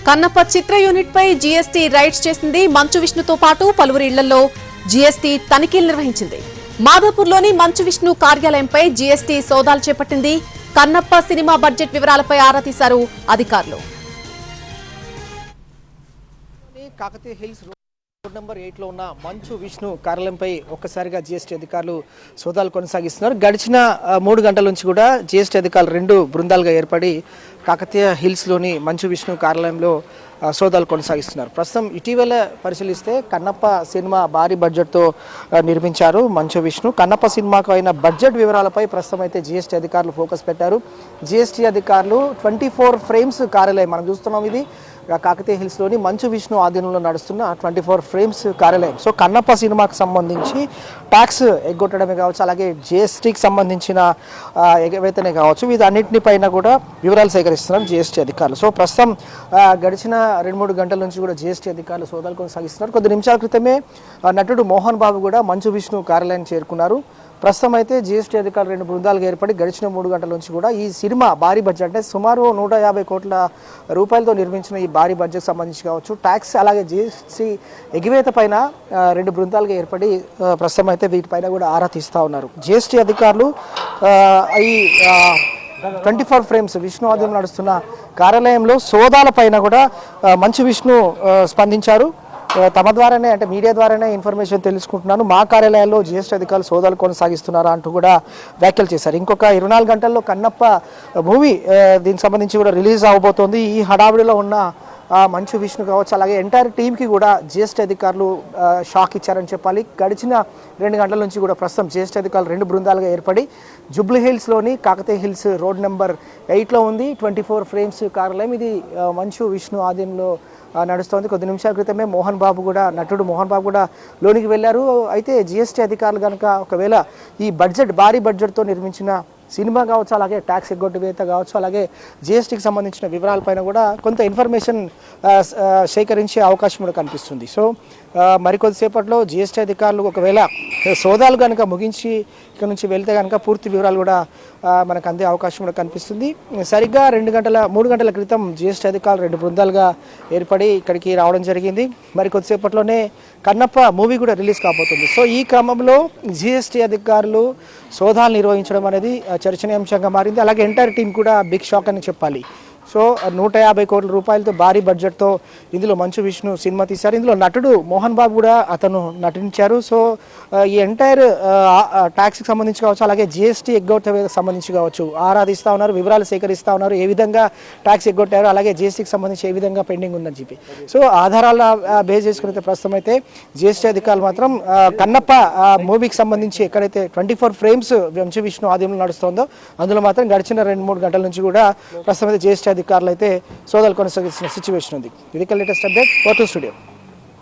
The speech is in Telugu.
కన్నప్ప చిత్ర యూనిట్ పై జీఎస్టీ రైడ్స్ చేసింది. మంచు విష్ణుతో పాటు పలువురు ఇళ్లలో జీఎస్టీ తనిఖీలు నిర్వహించింది. మాధవపూర్లోని మంచు విష్ణు కార్యాలయంపై జీఎస్టీ సోదాలు చేపట్టింది. కన్నప్ప సినిమా బడ్జెట్ వివరాలపై ఆరా తీశారు అధికారులు. కాకతీయ హిల్స్ రోడ్ నెంబర్ 8 లో ఉన్న మంచు విష్ణు కార్యాలయంపై ఒక్కసారిగా జీఎస్టీ అధికారులు సోదాలు కొనసాగిస్తున్నారు. గడిచిన 3 గంటల నుంచి కూడా జీఎస్టీ అధికారులు 2 బృందాలుగా ఏర్పడి కాకతీయ హిల్స్లోని మంచు విష్ణు కార్యాలయంలో సోదాలు కొనసాగిస్తున్నారు. ప్రస్తుతం ఇటీవల పరిశీలిస్తే కన్నప్ప సినిమా భారీ బడ్జెట్తో నిర్మించారు మంచు విష్ణు. కన్నప్ప సినిమాకు అయిన బడ్జెట్ వివరాలపై ప్రస్తుతం అయితే జీఎస్టీ అధికారులు ఫోకస్ పెట్టారు. జీఎస్టీ అధికారులు 24 ఫ్రేమ్స్ కార్యాలయం మనం చూస్తున్నాం. ఇది కాకతీయ హిల్స్లోని మంచు విష్ణు ఆధీనంలో నడుస్తున్న 24 ఫ్రేమ్స్ కార్యాలయం. సో కన్నప్ప సినిమాకు సంబంధించి ట్యాక్స్ ఎగ్గొట్టడమే కావచ్చు, అలాగే జీఎస్టీకి సంబంధించిన ఏవైతేనే కావచ్చు, వీటన్నింటిని పైన కూడా వివరాలు సేకరిస్తున్నారు జీఎస్టీ అధికారులు. సో ప్రస్తుతం గడిచిన 2-3 గంటల నుంచి కూడా జీఎస్టీ అధికారులు సోదాలు కొనసాగిస్తున్నారు. కొద్ది నిమిషాల క్రితమే నటుడు మోహన్ బాబు కూడా మంచు విష్ణు కార్యాలయాన్ని చేరుకున్నారు. ప్రస్తుతం అయితే జీఎస్టీ అధికారులు 2 బృందాలుగా ఏర్పడి గడిచిన 3 గంటల నుంచి కూడా ఈ సినిమా భారీ బడ్జెట్ అంటే సుమారు 150 కోట్ల రూపాయలతో నిర్మించిన ఈ భారీ బడ్జెట్ సంబంధించి కావచ్చు, ట్యాక్స్ అలాగే జీఎస్టీ ఎగివేత పైన 2 బృందాలుగా ఏర్పడి ప్రస్తుతం అయితే వీటిపైన కూడా ఆరా తీస్తూ ఉన్నారు. జీఎస్టీ అధికారులు ఈ 24 ఫ్రేమ్స్ విష్ణు ఆధీనంలో నడుస్తున్న కార్యాలయంలో సోదాల పైన కూడా మంచు విష్ణు స్పందించారు. తమ ద్వారానే అంటే మీడియా ద్వారానే ఇన్ఫర్మేషన్ తెలుసుకుంటున్నాను, మా కార్యాలయాల్లో జీఎస్టీ అధికారులు సోదాలు కొనసాగిస్తున్నారా అంటూ కూడా వ్యాఖ్యలు చేశారు. ఇంకొక 24 గంటల్లో కన్నప్ప మూవీ దీనికి సంబంధించి కూడా రిలీజ్ అవబోతోంది. ఈ హడావిడిలో ఉన్న మంచు విష్ణు కావచ్చు, అలాగే ఎంటైర్ టీంకి కూడా జీఎస్టీ అధికారులు షాక్ ఇచ్చారని చెప్పాలి. గడిచిన 2 గంటల నుంచి కూడా ప్రస్తుతం జీఎస్టీ అధికారులు 2 బృందాలుగా ఏర్పడి జూబ్లీ హిల్స్లోని కాకతీయ హిల్స్ రోడ్ నెంబర్ 8లో ఉంది 24 ఫ్రేమ్స్ కార్యాలయం. ఇది మంచు విష్ణు ఆధీనంలో నడుస్తోంది. కొద్ది నిమిషాల క్రితమే నటుడు మోహన్ బాబు కూడా లోనికి వెళ్ళారు. అయితే జీఎస్టీ అధికారులు కనుక ఒకవేళ ఈ భారీ బడ్జెట్తో నిర్మించిన సినిమా కావచ్చు, అలాగే ట్యాక్స్ ఎగ్గొట్టివేత కావచ్చు, అలాగే జీఎస్టీకి సంబంధించిన వివరాలపైన కూడా కొంత ఇన్ఫర్మేషన్ సేకరించే అవకాశం కూడా కనిపిస్తుంది. సో మరికొద్దిసేపట్లో జీఎస్టీ అధికారులు ఒకవేళ సోదాలు కనుక ముగించి ఇక్కడ నుంచి వెళ్తే కనుక పూర్తి వివరాలు కూడా మనకు అందే అవకాశం కూడా కనిపిస్తుంది. సరిగ్గా 3 గంటల క్రితం జీఎస్టీ అధికారులు 2 బృందాలుగా ఏర్పడి ఇక్కడికి రావడం జరిగింది. మరికొద్దిసేపట్లోనే కన్నప్ప మూవీ కూడా రిలీజ్ కాబోతుంది. సో ఈ క్రమంలో జీఎస్టీ అధికారులు సోదాలు నిర్వహించడం అనేది చర్చనీయాంశంగా మారింది. అలాగే ఎంటైర్ టీం కూడా బిగ్ షాక్ అని చెప్పాలి. సో 150 కోట్ల రూపాయలతో భారీ బడ్జెట్తో ఇందులో మంచు విష్ణు సినిమా తీశారు. ఇందులో నటుడు మోహన్ బాబు కూడా అతను నటించారు. సో ఈ ఎంటైర్ ట్యాక్స్కి సంబంధించి కావచ్చు, అలాగే జీఎస్టీ ఎగ్గొట్టేకి సంబంధించి కావచ్చు ఆరాధిస్తూ ఉన్నారు, వివరాలు సేకరిస్తూ ఉన్నారు. ఏ విధంగా ట్యాక్స్ ఎగ్గొట్టారు, అలాగే జీఎస్టీకి సంబంధించి ఏ విధంగా పెండింగ్ ఉందని చెప్పి. సో ఆధారాల బేస్ చేసుకుని ప్రస్తుతం అయితే జీఎస్టీ అధికారులు మాత్రం కన్నప్ప మూవీకి సంబంధించి ఎక్కడైతే 24 ఫ్రేమ్స్ మంచు విష్ణు ఆధీనంలో నడుస్తుందో అందులో మాత్రం గడిచిన 2-3 గంటల నుంచి కూడా ప్రస్తుతం అయితే జీఎస్టీ అధికారులు అయితే సోదాలు కొనసాగిస్తున్న సిచ్యువేషన్ ఉంది. ఇది లేటెస్ట్ అప్డేట్. 4 స్టూడియో.